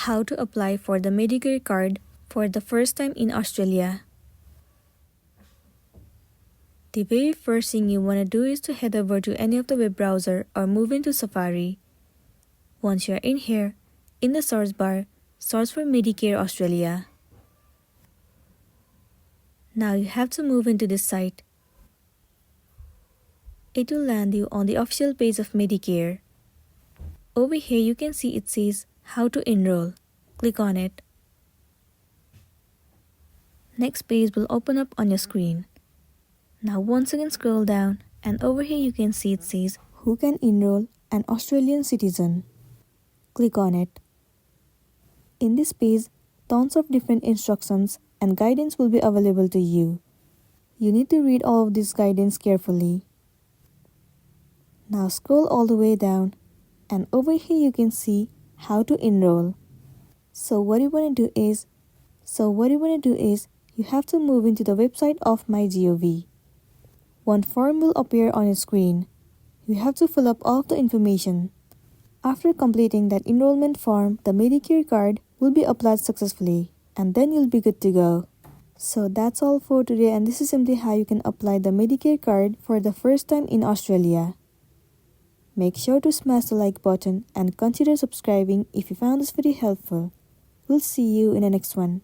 How to apply for the Medicare card for the first time in Australia. The very first thing you want to do is to head over to any of the web browser or move into Safari. Once you are in here, in the search bar, search for Medicare Australia. Now you have to move into this site. It will land you on the official page of Medicare. Over here you can see it says how to enroll. Click on it. Next page will open up on your screen. Now once again scroll down and over here you can see it says who can enroll an Australian citizen. Click on it. In this page, tons of different instructions and guidance will be available to you. You need to read all of this guidance carefully. Now scroll all the way down and over here you can see how to enroll. So what you want to do is you have to move into the website of MyGov. One form will appear on your screen. You have to fill up all of the information. After completing that enrollment form, the Medicare card will be applied successfully and then you'll be good to go. So that's all for today, and this is simply how you can apply the Medicare card for the first time in Australia. Make sure to smash the like button and consider subscribing if you found this video helpful. We'll see you in the next one.